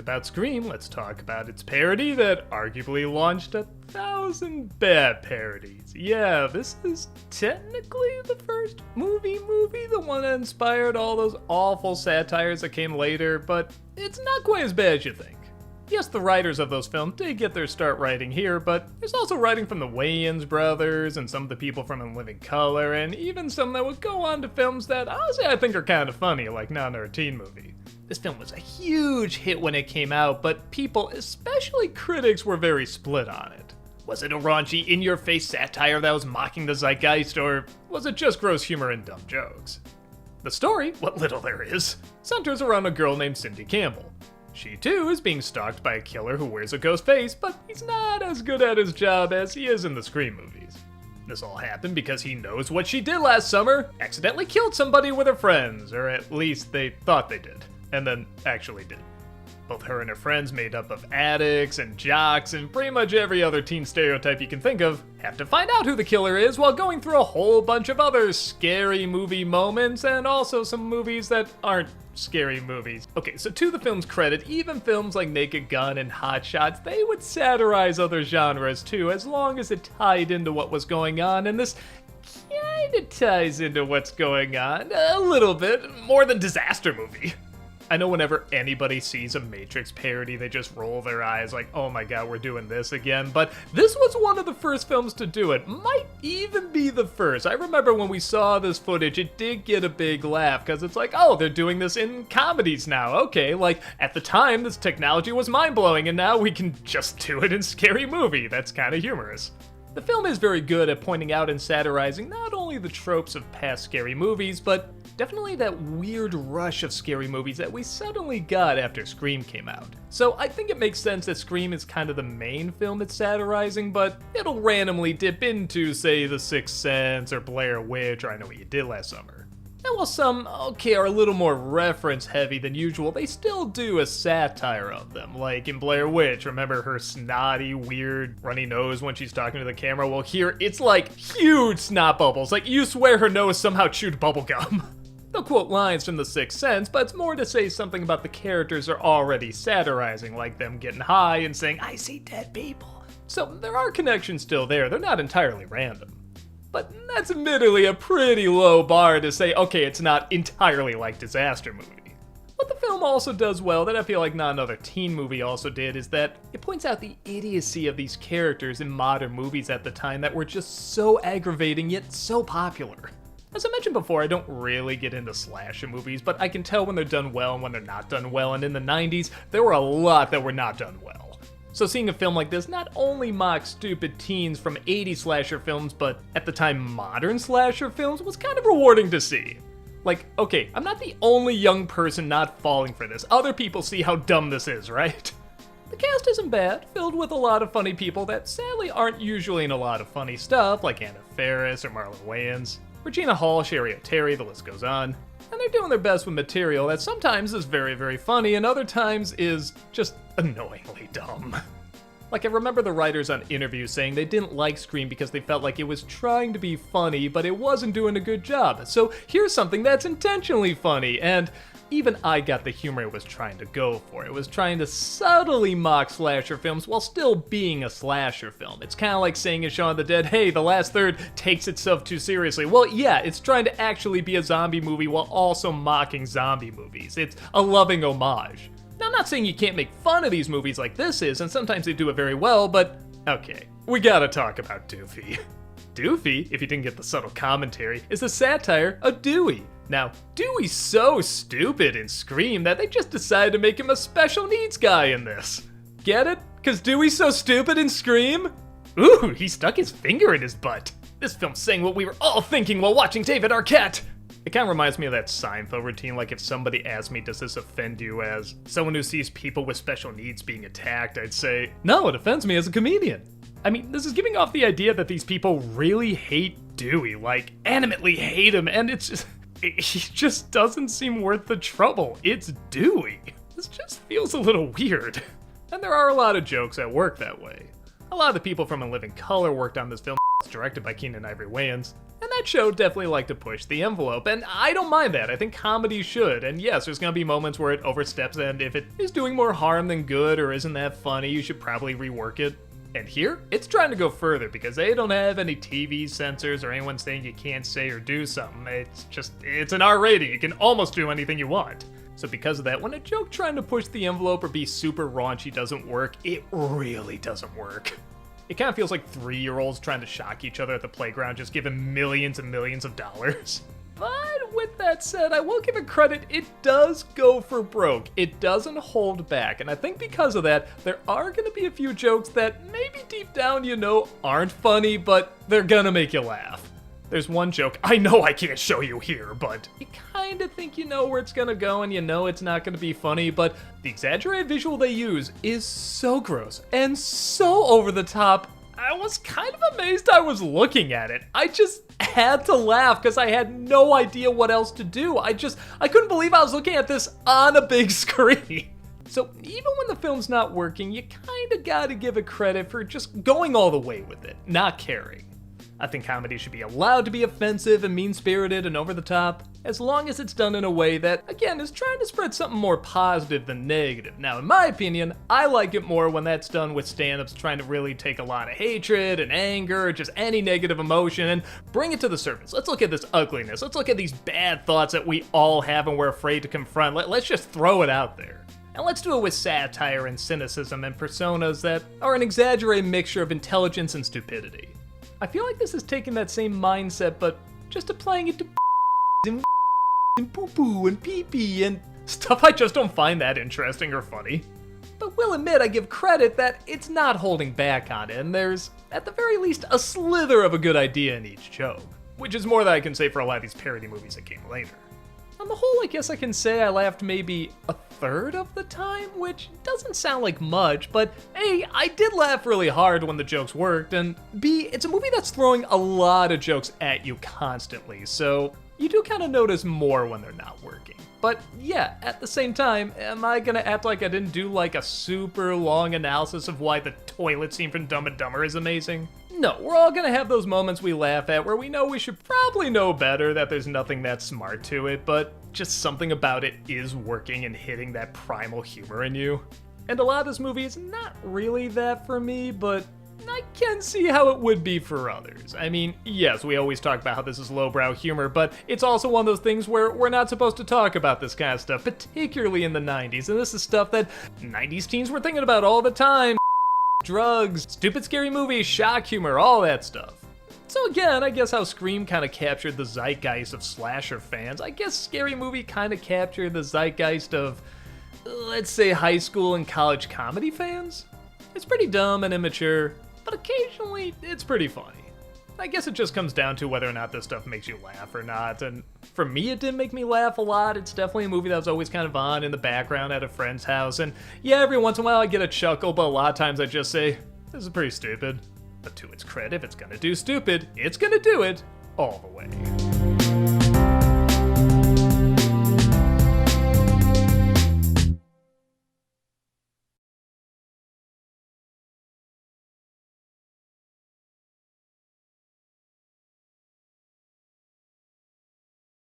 about Scream, let's talk about its parody that arguably launched 1,000 bad parodies. Yeah, this is technically the first movie, the one that inspired all those awful satires that came later, but it's not quite as bad as you think. Yes, the writers of those films did get their start writing here, but there's also writing from the Wayans Brothers and some of the people from In Living Color, and even some that would go on to films that honestly I think are kind of funny, like Not Another Teen Movie. This film was a huge hit when it came out, but people, especially critics, were very split on it. Was it a raunchy, in-your-face satire that was mocking the zeitgeist, or was it just gross humor and dumb jokes? The story, what little there is, centers around a girl named Cindy Campbell. She too is being stalked by a killer who wears a ghost face, but he's not as good at his job as he is in the Scream movies. This all happened because he knows what she did last summer, accidentally killed somebody with her friends, or at least they thought they did, and then actually did. Both her and her friends, made up of addicts and jocks and pretty much every other teen stereotype you can think of, have to find out who the killer is while going through a whole bunch of other scary movie moments and also some movies that aren't scary movies. Okay, so to the film's credit, even films like Naked Gun and Hot Shots, they would satirize other genres too, as long as it tied into what was going on, and this kinda ties into what's going on a little bit, more than disaster movie. I know whenever anybody sees a Matrix parody, they just roll their eyes like, oh my god, we're doing this again. But this was one of the first films to do it. Might even be the first. I remember when we saw this footage, it did get a big laugh, because it's like, oh, they're doing this in comedies now. Okay, like, at the time, this technology was mind-blowing, and now we can just do it in scary movie. That's kind of humorous. The film is very good at pointing out and satirizing not only the tropes of past scary movies, but definitely that weird rush of scary movies that we suddenly got after Scream came out. So I think it makes sense that Scream is kind of the main film it's satirizing, but it'll randomly dip into, say, The Sixth Sense or Blair Witch or I Know What You Did Last Summer. And while some, are a little more reference heavy than usual, they still do a satire of them. Like in Blair Witch, remember her snotty, weird, runny nose when she's talking to the camera? Well, here, it's like huge snot bubbles. Like you swear her nose somehow chewed bubblegum. They'll quote lines from The Sixth Sense, but it's more to say something about the characters are already satirizing, like them getting high and saying, I see dead people. So there are connections still there, they're not entirely random. But that's admittedly a pretty low bar to say, okay, it's not entirely like disaster movie. What the film also does well that I feel like not another teen movie also did is that it points out the idiocy of these characters in modern movies at the time that were just so aggravating yet so popular. As I mentioned before, I don't really get into slasher movies, but I can tell when they're done well and when they're not done well, and in the 90s, there were a lot that were not done well. So seeing a film like this not only mocks stupid teens from 80s slasher films, but at the time modern slasher films was kind of rewarding to see. Like, okay, I'm not the only young person not falling for this. Other people see how dumb this is, right? The cast isn't bad, filled with a lot of funny people that sadly aren't usually in a lot of funny stuff, like Anna Faris or Marlon Wayans. Regina Hall, Cheri Oteri, the list goes on. And they're doing their best with material that sometimes is very, very funny and other times is just annoyingly dumb. Like I remember the writers on interviews saying they didn't like Scream because they felt like it was trying to be funny, but it wasn't doing a good job. So here's something that's intentionally funny, and even I got the humor it was trying to go for. It was trying to subtly mock slasher films while still being a slasher film. It's kind of like saying in Shaun of the Dead, hey, the last third takes itself too seriously. Well, yeah, it's trying to actually be a zombie movie while also mocking zombie movies. It's a loving homage. Now, I'm not saying you can't make fun of these movies like this is, and sometimes they do it very well, but okay, we gotta talk about Doofy. Doofy, if you didn't get the subtle commentary, is a satire of Dewey. Now, Dewey's so stupid in Scream that they just decided to make him a special needs guy in this. Get it? 'Cause Dewey's so stupid in Scream? Ooh, he stuck his finger in his butt. This film's saying what we were all thinking while watching David Arquette. It kind of reminds me of that Seinfeld routine, like if somebody asked me, does this offend you as someone who sees people with special needs being attacked, I'd say, no, it offends me as a comedian. I mean, this is giving off the idea that these people really hate Dewey, like animately hate him, and it's just, he just doesn't seem worth the trouble. It's Dewey. This just feels a little weird. And there are a lot of jokes that work that way. A lot of the people from In Living Color worked on this film. It's directed by Keenen Ivory Wayans. And that show definitely liked to push the envelope, and I don't mind that. I think comedy should, and yes, there's gonna be moments where it oversteps, and if it is doing more harm than good or isn't that funny, you should probably rework it. And here, it's trying to go further because they don't have any TV censors or anyone saying you can't say or do something. It's an R rating. You can almost do anything you want. So because of that, when a joke trying to push the envelope or be super raunchy doesn't work, it really doesn't work. It kind of feels like 3-year-olds trying to shock each other at the playground, just giving millions and millions of dollars. But with that said, I will give it credit, it does go for broke. It doesn't hold back, and I think because of that, there are gonna be a few jokes that maybe deep down you know aren't funny, but they're gonna make you laugh. There's one joke, I know I can't show you here, but you kinda think you know where it's gonna go and you know it's not gonna be funny, but the exaggerated visual they use is so gross and so over the top, I was kind of amazed I was looking at it. I just had to laugh because I had no idea what else to do. I couldn't believe I was looking at this on a big screen. So even when the film's not working, you kinda gotta give it credit for just going all the way with it, not caring. I think comedy should be allowed to be offensive and mean-spirited and over the top, as long as it's done in a way that, again, is trying to spread something more positive than negative. Now, in my opinion, I like it more when that's done with stand-ups trying to really take a lot of hatred and anger, just any negative emotion, and bring it to the surface. Let's look at this ugliness. Let's look at these bad thoughts that we all have and we're afraid to confront. Let's just throw it out there. And let's do it with satire and cynicism and personas that are an exaggerated mixture of intelligence and stupidity. I feel like this is taking that same mindset, but just applying it to and poo-poo and pee-pee and stuff I just don't find that interesting or funny. But will admit I give credit that it's not holding back on it, and there's, at the very least, a slither of a good idea in each joke, which is more than I can say for a lot of these parody movies that came later. On the whole, I guess I can say I laughed maybe a third of the time, which doesn't sound like much, but A, I did laugh really hard when the jokes worked, and B, it's a movie that's throwing a lot of jokes at you constantly, so you do kind of notice more when they're not working. But yeah, at the same time, am I gonna act like I didn't do like a super long analysis of why the toilet scene from Dumb and Dumber is amazing? No, we're all gonna have those moments we laugh at where we know we should probably know better, that there's nothing that smart to it, but just something about it is working and hitting that primal humor in you. And a lot of this movie is not really that for me, but I can see how it would be for others. I mean, yes, we always talk about how this is lowbrow humor, but it's also one of those things where we're not supposed to talk about this kind of stuff, particularly in the 90s, and this is stuff that 90s teens were thinking about all the time. Drugs, stupid scary movies, shock humor, all that stuff. So again, I guess how Scream kind of captured the zeitgeist of slasher fans, I guess Scary Movie kind of captured the zeitgeist of, let's say, high school and college comedy fans. It's pretty dumb and immature, but occasionally it's pretty funny. I guess it just comes down to whether or not this stuff makes you laugh or not, and for me it didn't make me laugh a lot. It's definitely a movie that was always kind of on in the background at a friend's house, and yeah, every once in a while I get a chuckle, but a lot of times I just say, this is pretty stupid. But to its credit, if it's gonna do stupid, it's gonna do it all the way.